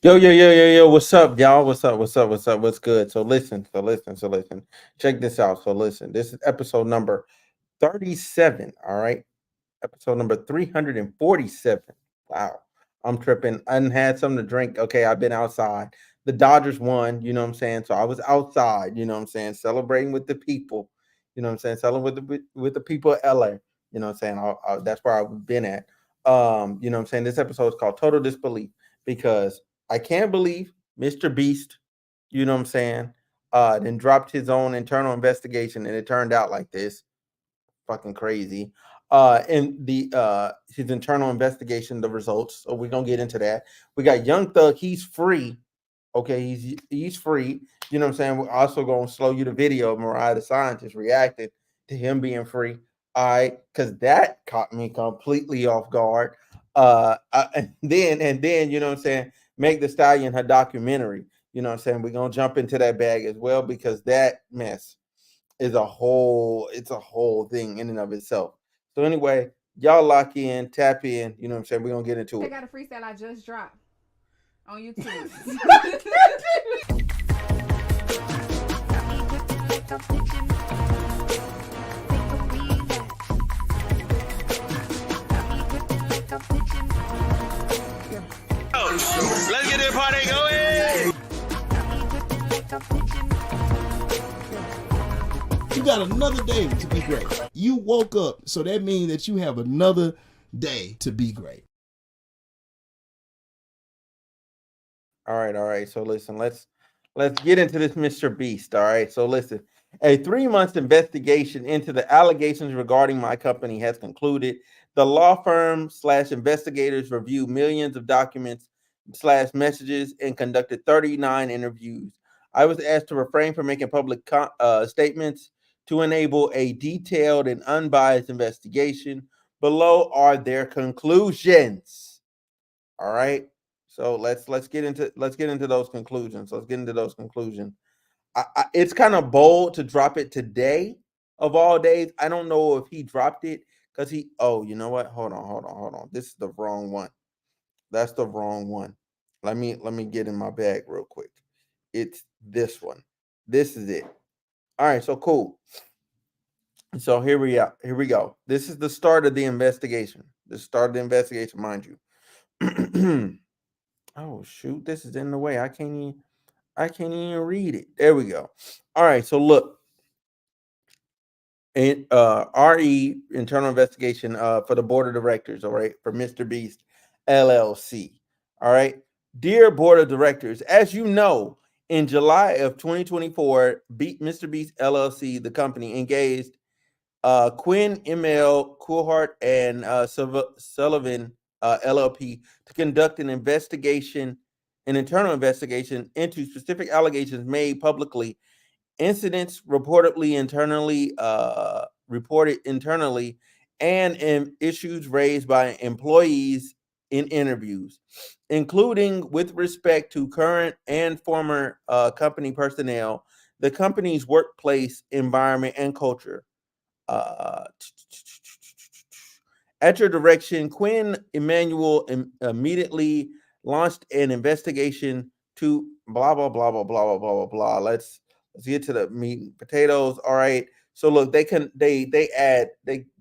Yo, what's up, y'all? What's good? So listen. Check this out. So listen, this is episode number 37. All right. Episode number 347. Wow. I'm tripping. I done had something to drink. Okay, I've been outside. The Dodgers won, you know what I'm saying? So I was outside, you know what I'm saying, celebrating with the people, you know what I'm saying, celebrating with the people of LA, you know what I'm saying? That's where I've been at. You know what I'm saying? This episode is called Total Disbelief because I can't believe Mr. Beast, you know what I'm saying, then dropped his own internal investigation and it turned out like this. Fucking crazy. And the his internal investigation, the results. So we're gonna get into that. We got Young Thug, he's free. Okay, he's free. You know what I'm saying? We're also gonna slow you the video of Mariah the Scientist reacting to him being free. All right, because that caught me completely off guard. And then you know what I'm saying, Meg the Stallion, her documentary. You know what I'm saying? We're gonna jump into that bag as well because that mess is it's a whole thing in and of itself. So anyway, y'all lock in, tap in, you know what I'm saying? We're gonna get into I it. got a freestyle I just dropped on YouTube. Let's get this party going. You got another day to be great. You woke up, so that means that you have another day to be great. All right. So listen, let's get into this Mr. Beast. All right. So listen, a 3 month investigation into the allegations regarding my company has concluded. The law firm slash investigators reviewed millions of documents slash messages and conducted 39 interviews. I was asked to refrain from making public statements to enable a detailed and unbiased investigation. Below are their conclusions. All right. So let's get into those conclusions. Let's get into those conclusions. It's kind of bold to drop it today of all days. I don't know if he dropped it because he. Oh, you know what? Hold on. This is the wrong one. That's the wrong one. Let me get in my bag real quick. It's this one. This is it. All right. So cool. So here we go. This is the start of the investigation. The start of the investigation, mind you. Oh shoot, this is in the way. I can't even read it. There we go. All right, so look, RE internal investigation for the board of directors, all right, for Mr. Beast LLC. All right. Dear board of directors, as you know, in July of 2024, Mr. Beast LLC, the company, engaged Quinn ML Coulthart and Sullivan LLP to conduct an internal investigation into specific allegations made publicly, incidents reported internally, and issues raised by employees in interviews, including with respect to current and former company personnel, the company's workplace environment and culture. uh, at your direction, Quinn Emanuel immediately launched an investigation to blah blah blah blah blah blah blah blah blah. Let's get to the meat and potatoes. All right. So look, they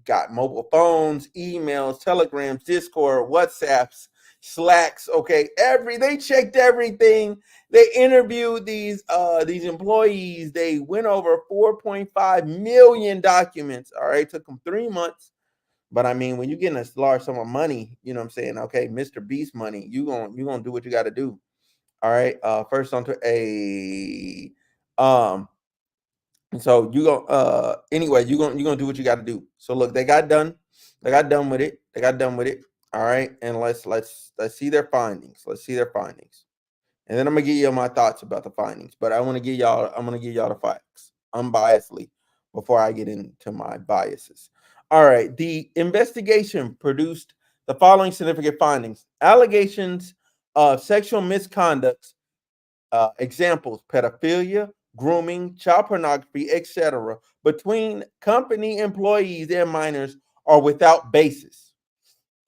got mobile phones, emails, telegrams, Discord, WhatsApps, Slacks. Okay, they checked everything. They interviewed these employees. They went over 4.5 million documents. All right, took them 3 months. But I mean, when you're getting a large sum of money, you know what I'm saying? Okay, Mr. Beast money, you gonna do what you gotta do. All right. First on to a so you gonna anyway, you gonna do what you gotta do. So look, they got done. They got done with it. They got done with it. All right. And let's see their findings. Let's see their findings. And then I'm gonna give you my thoughts about the findings. But I'm gonna give y'all the facts unbiasedly before I get into my biases. All right. The investigation produced the following significant findings: allegations of sexual misconduct, examples: pedophilia, grooming, child pornography, etc., between company employees and minors are without basis.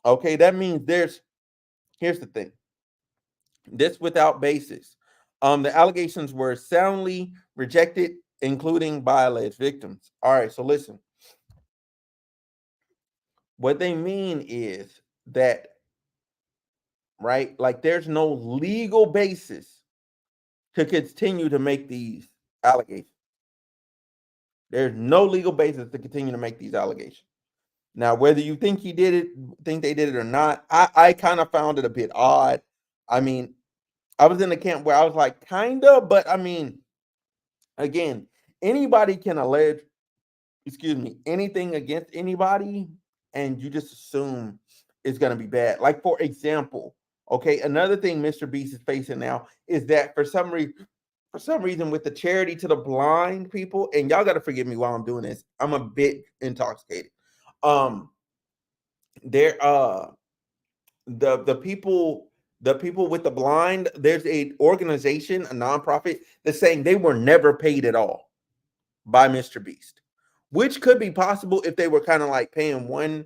Okay, that means here's the thing. This without basis. The allegations were soundly rejected, including by alleged victims. All right, so listen. What they mean is that, right, like there's no legal basis to continue to make these allegations. There's no legal basis to continue to make these allegations. Now, whether you think he did it, think they did it or not, I kind of found it a bit odd. I mean, I was in the camp where I was like, kind of, but I mean, again, anybody can allege, excuse me, anything against anybody, and you just assume it's going to be bad. Like, for example, okay, another thing Mr. Beast is facing now is that for some reason, with the charity to the blind people, and y'all got to forgive me while I'm doing this, I'm a bit intoxicated. There, the people with the blind, there's a organization, a nonprofit, that's saying they were never paid at all by Mr. Beast, which could be possible if they were kind of like paying one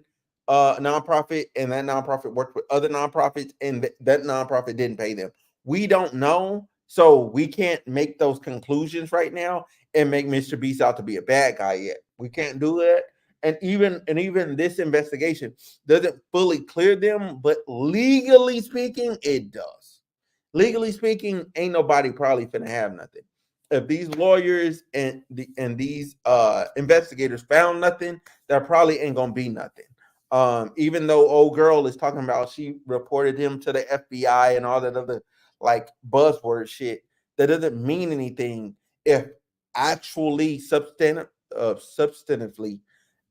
nonprofit, and that nonprofit worked with other nonprofits, and that nonprofit didn't pay them. We don't know, so we can't make those conclusions right now and make Mr. Beast out to be a bad guy yet. We can't do that. And even this investigation doesn't fully clear them, but legally speaking, it does. Legally speaking, ain't nobody probably finna have nothing. If these lawyers and these investigators found nothing, there probably ain't gonna be nothing. Even though old girl is talking about she reported him to the FBI and all that other like buzzword shit, that doesn't mean anything if actually substantively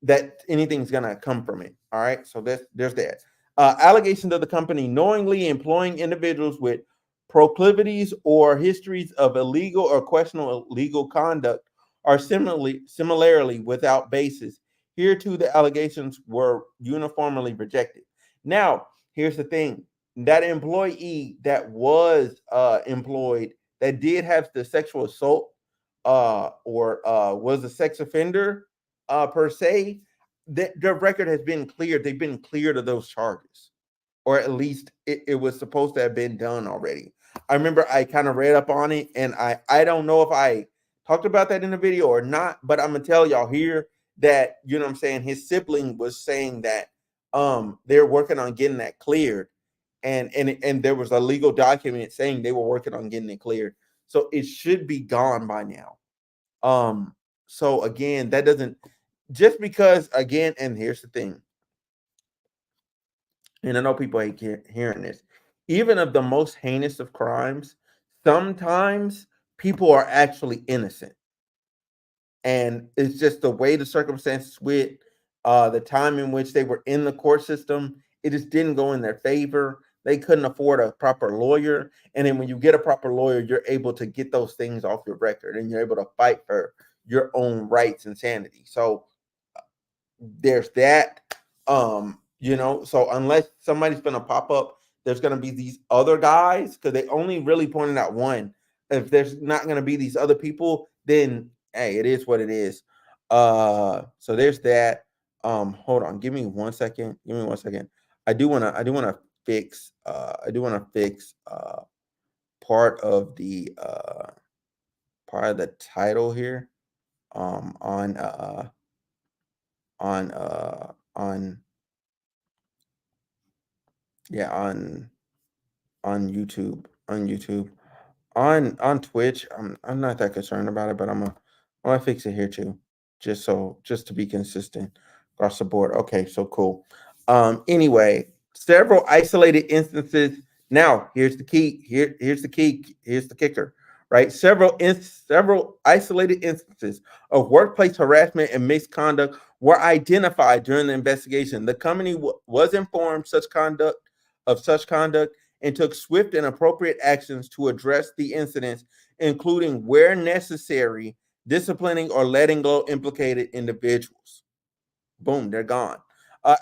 that anything's gonna come from it. All right, so there's that. Allegations of the company knowingly employing individuals with proclivities or histories of illegal or questionable legal conduct are similarly without basis. Here too, the allegations were uniformly rejected. Now, here's the thing: that employee that was employed that did have the sexual assault or was a sex offender per se, their record has been cleared. They've been cleared of those charges, or at least it was supposed to have been done already. I remember I kind of read up on it, and I don't know if I talked about that in the video or not, but I'm gonna tell y'all here that, you know what I'm saying, his sibling was saying that they're working on getting that cleared, and there was a legal document saying they were working on getting it cleared, so it should be gone by now. So again, that doesn't, just because, again, and here's the thing, and I know people hate hearing this, even of the most heinous of crimes, sometimes people are actually innocent. And it's just the way the circumstances with the time in which they were in the court system, it just didn't go in their favor. They couldn't afford a proper lawyer. And then when you get a proper lawyer, you're able to get those things off your record, and you're able to fight for your own rights and sanity. So there's that. So unless somebody's gonna pop up, there's gonna be these other guys, because they only really pointed out one. If there's not gonna be these other people, then hey, it is what it is. So there's that. Hold on, give me 1 second. Give me 1 second. I do wanna fix part of the title here. On yeah, on YouTube, on Twitch. I'm not that concerned about it, but I'm gonna fix it here too, just to be consistent across the board. Okay, so cool. Anyway, several isolated instances. Now, here's the key. Here's the key. Here's the kicker. Right, several isolated instances of workplace harassment and misconduct were identified during the investigation. The company was informed of such conduct and took swift and appropriate actions to address the incidents, including, where necessary, disciplining or letting go implicated individuals. Boom, they're gone.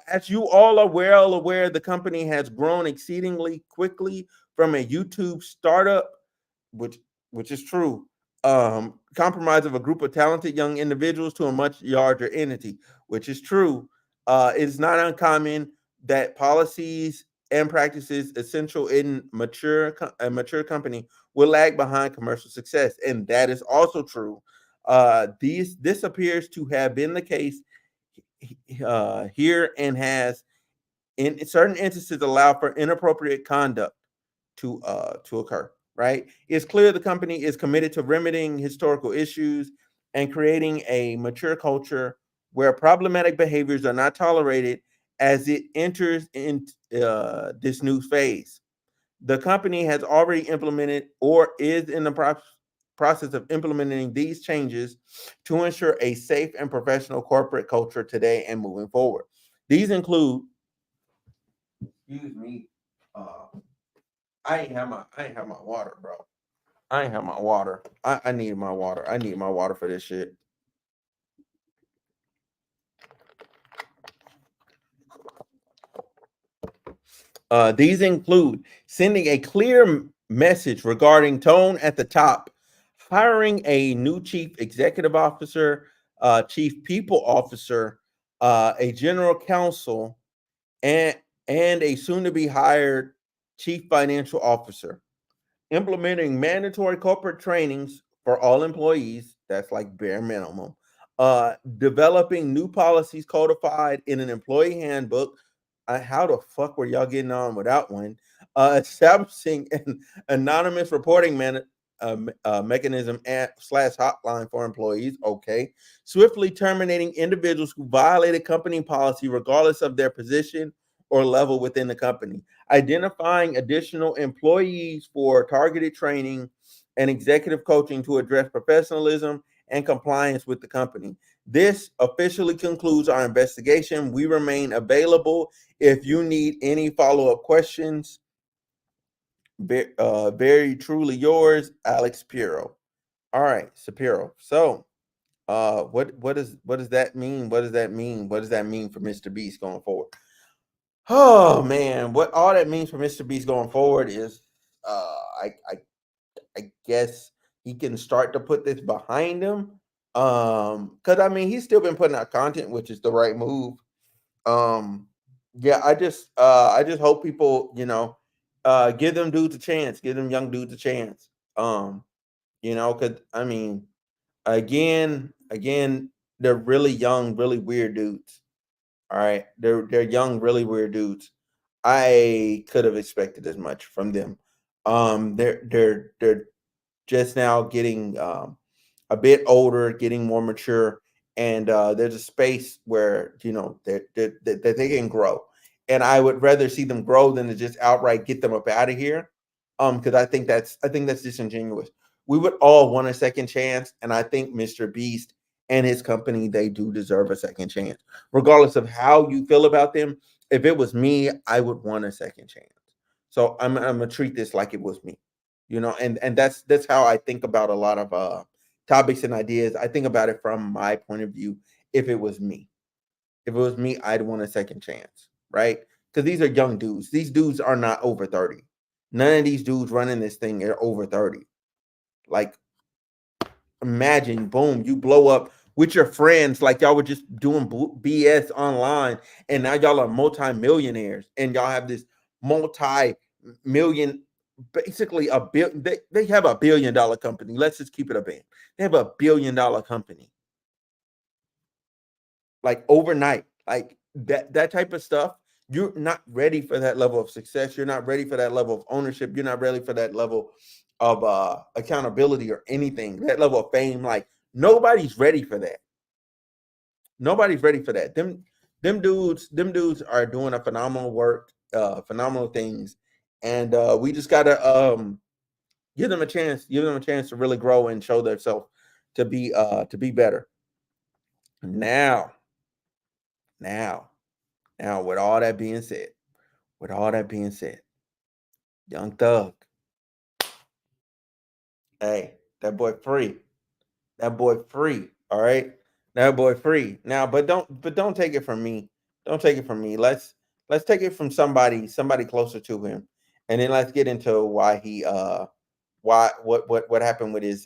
As you all are well aware, the company has grown exceedingly quickly from a YouTube startup, which is true, compromise of a group of talented young individuals, to a much larger entity, which is true. It's not uncommon that policies and practices essential in a mature company will lag behind commercial success, and that is also true. This appears to have been the case here, and has in certain instances allowed for inappropriate conduct to occur. Right? It's clear the company is committed to remedying historical issues and creating a mature culture where problematic behaviors are not tolerated as it enters in this new phase. The company has already implemented or is in the process of implementing these changes to ensure a safe and professional corporate culture today and moving forward. These include, excuse me, I ain't have my water, bro. I ain't have my water. I need my water. I need my water for this shit. These include sending a clear message regarding tone at the top, hiring a new chief executive officer, chief people officer, a general counsel, and a soon to be hired chief financial officer. Implementing mandatory corporate trainings for all employees. That's like bare minimum. Developing new policies codified in an employee handbook. How the fuck were y'all getting on without one? Establishing an anonymous reporting mechanism slash hotline for employees. Okay. Swiftly terminating individuals who violated company policy, regardless of their position or level within the company. Identifying additional employees for targeted training and executive coaching to address professionalism and compliance with the company. This officially concludes our investigation. We remain available if you need any follow-up questions. Very truly yours, Alex Piro. All right, Shapiro. So, what does that mean? What does that mean? What does that mean for MrBEAST going forward? Oh man, what all that means for MrBEAST going forward is, I guess he can start to put this behind him. Because I mean he's still been putting out content, which is the right move. Yeah, I just hope people, give them dudes a chance, give them young dudes a chance. Because I mean, again, they're really young, really weird dudes. All right, they're young, really weird dudes. I could have expected as much from them. They're just now getting a bit older, getting more mature, and there's a space where that they can grow. And I would rather see them grow than to just outright get them up out of here. Because I think that's disingenuous. We would all want a second chance, and I think MrBEAST and his company, they do deserve a second chance, regardless of how you feel about them. If it was me, I would want a second chance. So I'm gonna treat this like it was me, and that's how I think about a lot of topics and ideas. I think about it from my point of view. If it was me, I'd want a second chance, right? Because these are young dudes. These dudes are not over 30. None of these dudes running this thing are over 30. Like, imagine, boom, you blow up with your friends like y'all were just doing BS online, and now y'all are multi-millionaires, and y'all have this multi-million, basically they have $1 billion company. Let's just keep it a band. They have $1 billion company. Like overnight, like that type of stuff. You're not ready for that level of success. You're not ready for that level of ownership. You're not ready for that level of accountability or anything. That level of fame. Like, nobody's ready for that. Nobody's ready for that. Them dudes are doing a phenomenal work, phenomenal things, and we just gotta give them a chance. Give them a chance to really grow and show themselves to be better. Now, with all that being said, Young Thug, hey, that boy free. That boy free. All right, that boy free. Now, but don't take it from me. Don't take it from me. Let's take it from somebody closer to him, and then let's get into why he what happened with his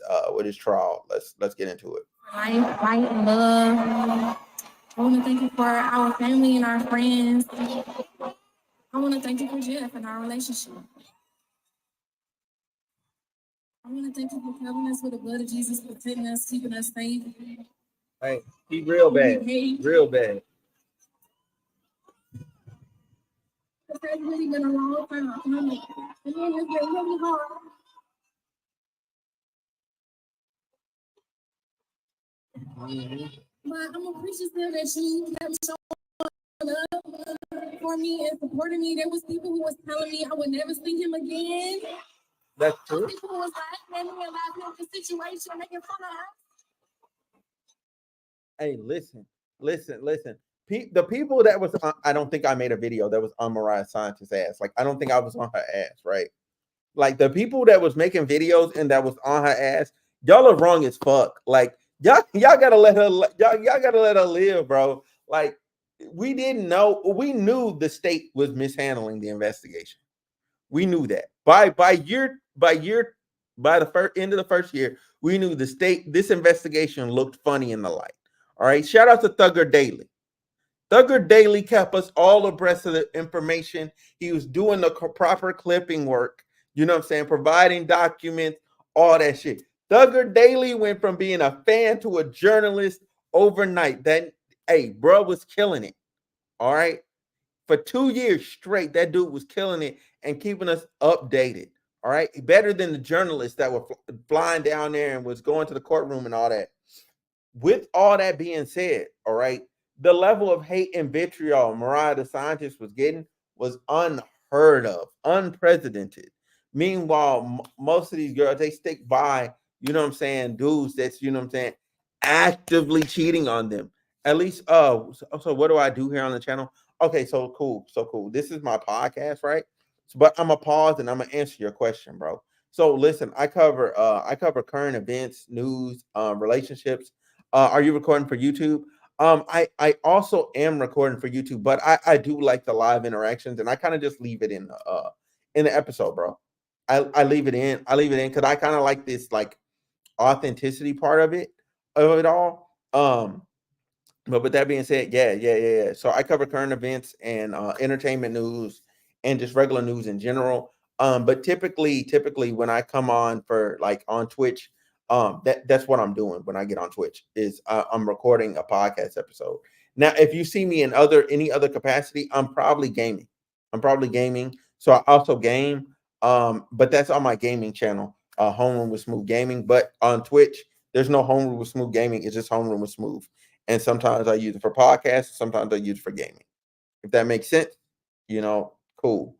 trial. Let's get into it. Life, light, and love. I want to thank you for our family and our friends. I want to thank you for Jeff and our relationship. I want to thank you for covering us with the blood of Jesus, protecting us, keeping us safe. Hey, he real bad. Real bad. It's really been a long time. And then it's been really hard. But I'm appreciative that you kept showing up for me and supporting me. There was people who was telling me I would never see him again. That's true. People who was laughing at me and laughing at the situation, making fun of us. Hey, listen. The people that was I don't think I made a video that was on Mariah Scientist's ass. Like, I don't think I was on her ass, right? Like, the people that was making videos and that was on her ass, y'all are wrong as fuck. Like, y'all gotta let her y'all gotta let her live, bro. Like, we didn't know. We knew the state was mishandling the investigation. We knew that by the end of the first year, we knew this investigation looked funny in the light. All right, shout out to Thugger Daily. Thugger Daily kept us all abreast of the information. He was doing the proper clipping work. You know what I'm saying? Providing documents, all that shit. Thugger Daily went from being a fan to a journalist overnight. That, hey, bro was killing it. All right. For 2 years straight, that dude was killing it and keeping us updated. All right. Better than the journalists that were flying down there and was going to the courtroom and all that. With all that being said, all right, the level of hate and vitriol Mariah the Scientist was getting was unheard of, unprecedented. Meanwhile, most of these girls, they stick by, you know what I'm saying, dudes that's, you know what I'm saying, actively cheating on them. At least, so what do I do here on the channel? Okay, so cool. This is my podcast, right? So, but I'm gonna pause and I'm gonna answer your question, bro. So listen, I cover current events, news, relationships. Are you recording for YouTube? I also am recording for YouTube, but I do like the live interactions, and I kind of just leave it in the episode, bro. I leave it in. I leave it in because I kind of like this like authenticity part of it all. But with that being said, yeah. So I cover current events and entertainment news and just regular news in general. But typically when I come on for like on Twitch, that's what I'm doing when I get on Twitch is I'm recording a podcast episode. Now, if you see me in any other capacity, I'm probably gaming. So I also game, but that's on my gaming channel, Homeroom with Smooth Gaming. But on Twitch, there's no Homeroom with Smooth Gaming. It's just Homeroom with Smooth. And sometimes I use it for podcasts. Sometimes I use it for gaming. If that makes sense, you know, cool.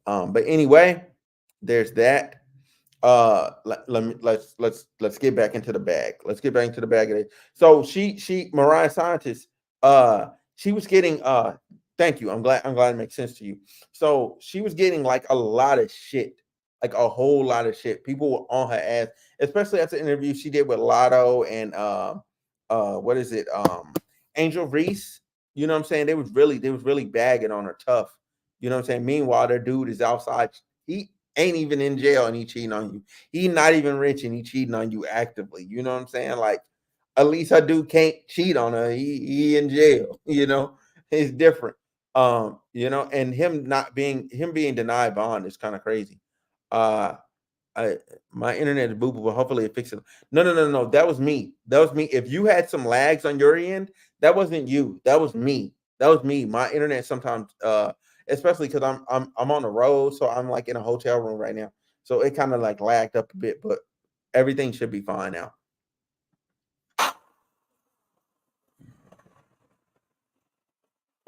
But anyway, there's that. Let's get back into the bag. Let's get back into the bag of it. So Mariah Scientist, she was getting thank you. I'm glad it makes sense to you. So she was getting like a lot of shit, like a whole lot of shit. People were on her ass, especially after the interview she did with Lotto and what is it? Angel Reese. You know what I'm saying? They was really bagging on her tough. You know what I'm saying? Meanwhile, their dude is outside. He ain't even in jail and he cheating on you. He not even rich and he cheating on you actively. You know what I'm saying? Like, at least her dude can't cheat on her. He in jail, you know. It's different. You know, and him being denied bond is kind of crazy. My internet is boo boo, but hopefully it fixes it. No. That was me. If you had some lags on your end, that wasn't you. That was me. My internet sometimes, especially because I'm on the road, so I'm like in a hotel room right now, so it kind of like lagged up a bit, but everything should be fine now.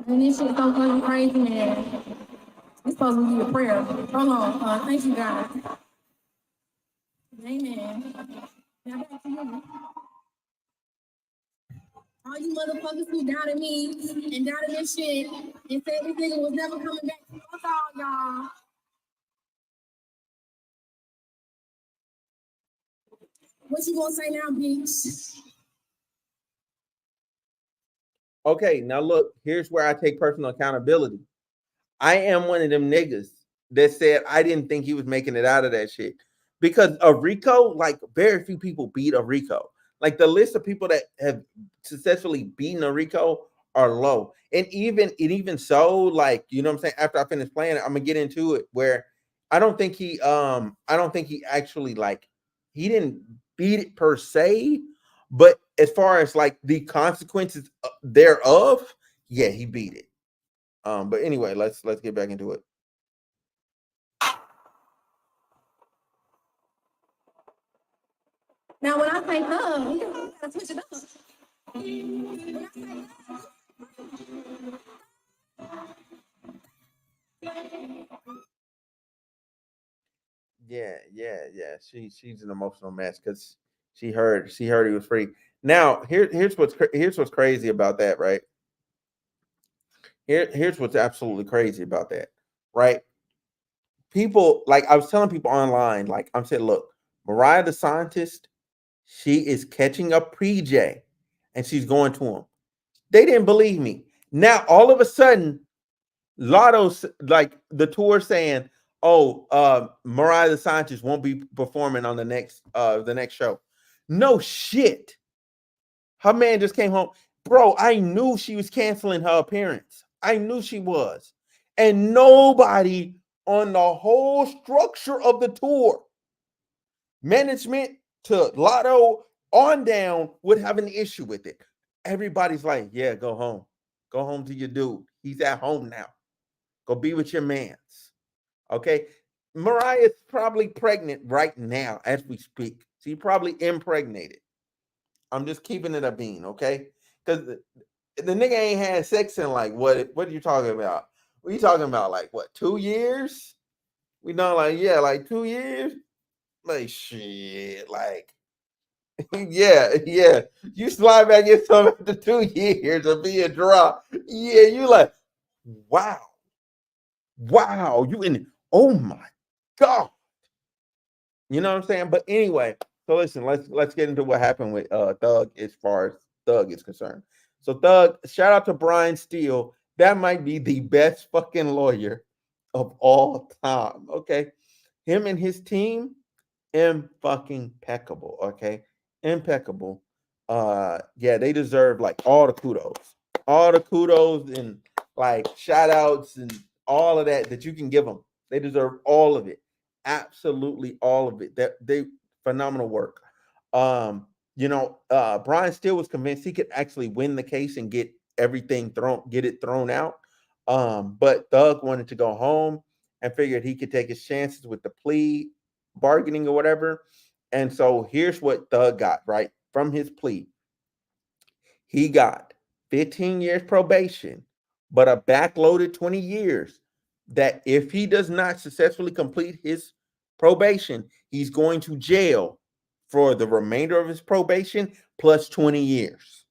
And this shit so fucking crazy, man. It's supposed to be a prayer. Hold on. Thank you, God. Amen. Now back to you. All you motherfuckers who doubted me and doubted this shit and said this nigga was never coming back. Fuck all y'all. What you gonna say now, bitch? Okay, now look, here's where I take personal accountability. I am one of them niggas that said I didn't think he was making it out of that shit. Because a Rico, like very few people beat a Rico. Like the list of people that have successfully beaten a Rico are low. And even so, like, you know what I'm saying, after I finish playing it, I'm gonna get into it where I don't think he actually, like, he didn't beat it per se, but as far as like the consequences thereof, yeah, he beat it. But anyway, let's get back into it. Now, when I say hug, you gotta switch it up. When I say Yeah. She's an emotional mess because she heard he was free. Now here's what's crazy about that, right? Here's what's absolutely crazy about that, right? People, like, I was telling people online, like, I'm saying, look, Mariah the scientist, she is catching up pre-J, and she's going to him. They didn't believe me. Now all of a sudden, Lotto's like the tour saying, "Oh, Mariah the scientist won't be performing on the next show." No shit. Her man just came home. Bro, I knew she was canceling her appearance. I knew she was. And nobody on the whole structure of the tour, management to Lotto on down, would have an issue with it. Everybody's like, yeah, go home. Go home to your dude. He's at home now. Go be with your mans. Okay. Mariah's probably pregnant right now as we speak. She probably impregnated. I'm just keeping it a bean, okay? Because the nigga ain't had sex in like what are you talking about? What are you talking about? Like what, 2 years? We done like, yeah, like 2 years? Like shit, like yeah. You slide back in some after 2 years of being dry. Yeah, you like, wow. You in, oh my God. You know what I'm saying? But anyway, so listen, let's get into what happened with Thug as far as Thug is concerned. So Thug, shout out to Brian Steele. That might be the best fucking lawyer of all time. Okay. Him and his team, impeccable. Okay. Impeccable. Yeah, they deserve like all the kudos. All the kudos and like shout outs and all of that you can give them. They deserve all of it. Absolutely all of it. That they phenomenal work. Brian Steele was convinced he could actually win the case and get it thrown out. But Thug wanted to go home and figured he could take his chances with the plea bargaining or whatever. And so here's what Thug got, right? From his plea. He got 15 years probation, but a backloaded 20 years that if he does not successfully complete his probation, he's going to jail for the remainder of his probation plus 20 years.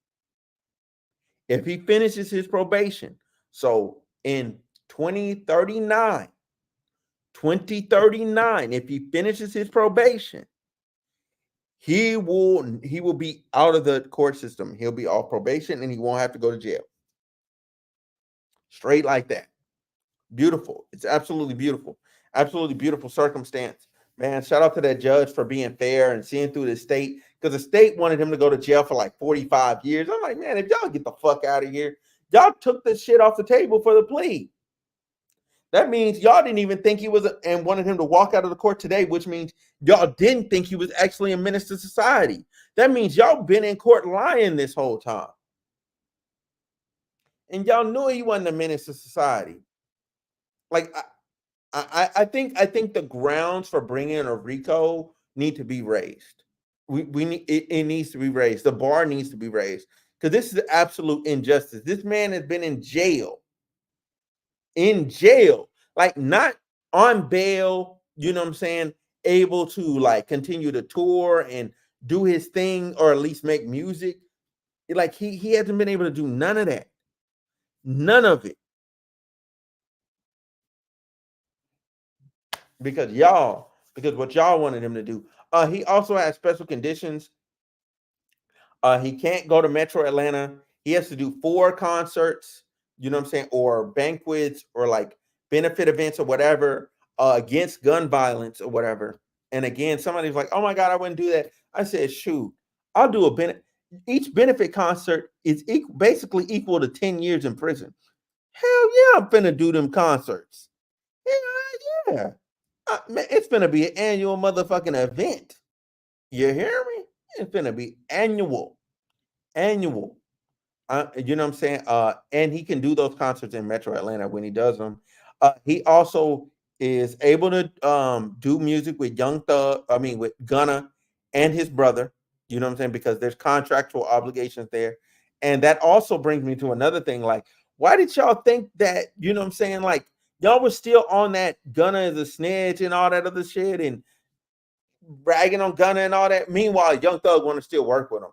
If he finishes his probation, so in 2039, if he finishes his probation, he will be out of the court system. He'll be off probation and he won't have to go to jail. Straight like that. Beautiful. It's absolutely beautiful. Absolutely beautiful circumstance. Man, shout out to that judge for being fair and seeing through the state, because the state wanted him to go to jail for like 45 years. I'm like, man, if y'all get the fuck out of here, y'all took this shit off the table for the plea. That means y'all didn't even think he was and wanted him to walk out of the court today, which means y'all didn't think he was actually a menace to society. That means y'all been in court lying this whole time. And y'all knew he wasn't a menace to society. Like, I think the grounds for bringing in a RICO need to be raised. We need it needs to be raised. The bar needs to be raised because this is absolute injustice. This man has been in jail, like not on bail. You know what I'm saying? Able to like continue to tour and do his thing, or at least make music. Like he hasn't been able to do none of that. None of it. Because what y'all wanted him to do. He also has special conditions. He can't go to Metro Atlanta. He has to do 4 concerts, you know what I'm saying, or banquets or like benefit events or whatever against gun violence or whatever. And again, somebody's like, "Oh my God, I wouldn't do that." I said, "Shoot, I'll do a benefit." each benefit concert is basically equal to 10 years in prison. Hell yeah, I'm finna do them concerts. Yeah. Man, it's gonna be an annual motherfucking event. You hear me? It's gonna be annual. You know what I'm saying? And he can do those concerts in Metro Atlanta when he does them. He also is able to do music with Young Thug, with Gunna and his brother. You know what I'm saying? Because there's contractual obligations there. And that also brings me to another thing. Like, why did y'all think that, you know what I'm saying? Like, y'all was still on that Gunna is a snitch and all that other shit and bragging on Gunna and all that. Meanwhile, Young Thug want to still work with him.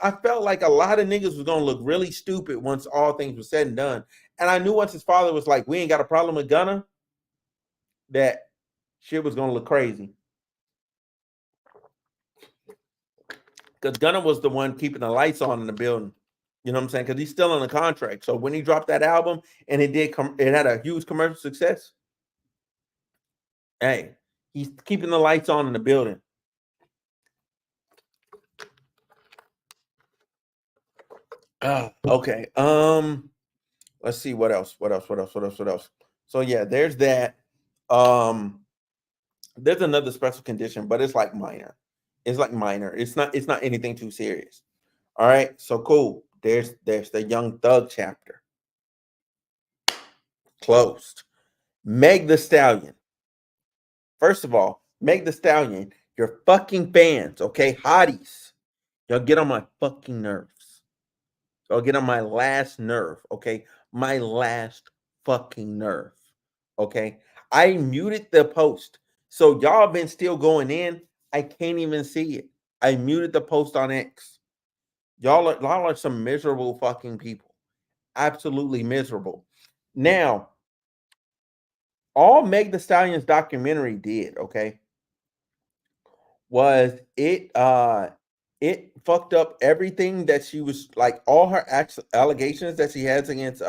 I felt like a lot of niggas was gonna look really stupid once all things were said and done. And I knew once his father was like, we ain't got a problem with Gunna, that shit was gonna look crazy. Because Gunna was the one keeping the lights on in the building. You know what I'm saying? Because he's still on the contract. So when he dropped that album and it had a huge commercial success, hey, he's keeping the lights on in the building. Okay. Let's see what else. So yeah, there's that. There's another special condition, but it's like minor. It's not anything too serious. All right. So cool. There's the Young Thug chapter. Closed. Meg the Stallion. First of all, Meg the Stallion, your fucking fans, okay? Hotties. Y'all get on my fucking nerves. Y'all get on my last nerve, okay? My last fucking nerve, okay? I muted the post. So y'all been still going in. I can't even see it. I muted the post on X. Y'all are some miserable fucking people. Absolutely miserable. Now, all Meg the Stallion's documentary did, okay, was it fucked up everything that she was like, all her allegations that she has against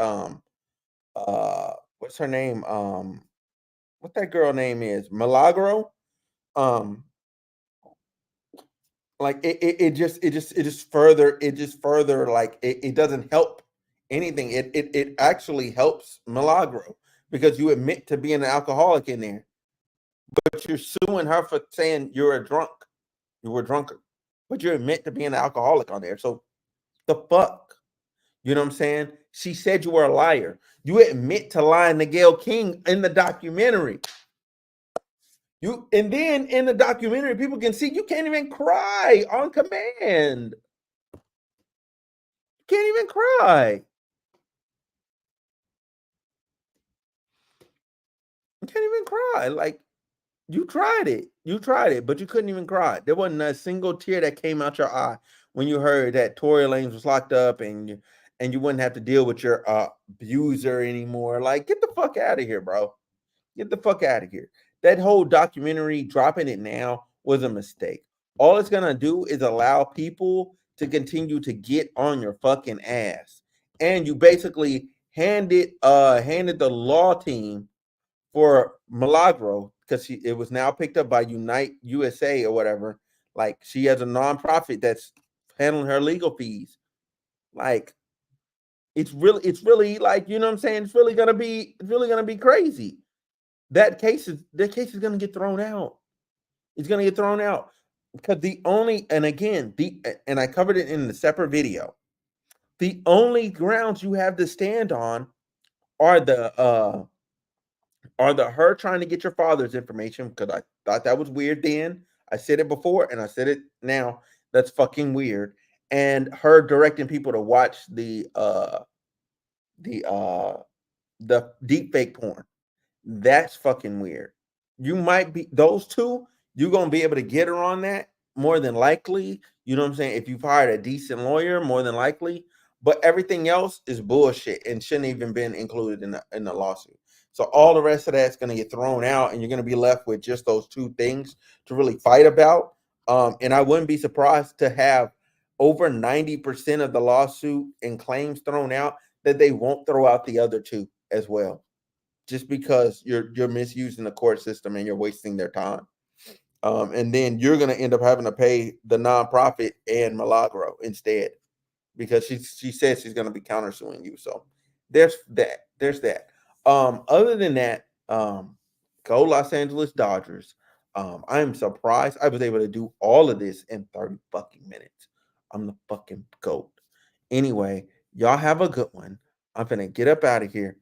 what's her name, what that girl name is, Milagro. Like it just further like it doesn't help anything. It actually helps Milagro because you admit to being an alcoholic in there, but you're suing her for saying you were a drunkard, but you admit to being an alcoholic on there. So the fuck, you know what I'm saying? She said you were a liar. You admit to lying to Gayle King in the documentary. And then in the documentary, people can see you can't even cry on command. You can't even cry. You can't even cry. Like, you tried it, but you couldn't even cry. There wasn't a single tear that came out your eye when you heard that Tory Lanez was locked up and you wouldn't have to deal with your abuser anymore. Like, get the fuck out of here, bro. Get the fuck out of here. That whole documentary, dropping it now, was a mistake. All it's gonna do is allow people to continue to get on your fucking ass. And you basically handed the law team for Milagro, because it was now picked up by Unite USA or whatever. Like, she has a nonprofit that's handling her legal fees. Like, it's really like, you know what I'm saying? It's really gonna be crazy. That case is gonna get thrown out. It's gonna get thrown out because and I covered it in the separate video. The only grounds you have to stand on are the her trying to get your father's information, because I thought that was weird then. I said it before and I said it now. That's fucking weird. And her directing people to watch the deep fake porn. That's fucking weird. You might be those two, you're gonna be able to get her on that more than likely. You know what I'm saying? If you've hired a decent lawyer, more than likely. But everything else is bullshit and shouldn't even been included in the lawsuit. So all the rest of that's gonna get thrown out, and you're gonna be left with just those two things to really fight about. And I wouldn't be surprised to have over 90% of the lawsuit and claims thrown out that they won't throw out the other two as well, just because you're misusing the court system and you're wasting their time. And then you're gonna end up having to pay the nonprofit and Milagro instead, because she says she's gonna be countersuing you. So there's that. There's that. Other than that, go Los Angeles Dodgers. I am surprised I was able to do all of this in 30 fucking minutes. I'm the fucking GOAT. Anyway, y'all have a good one. I'm gonna get up out of here.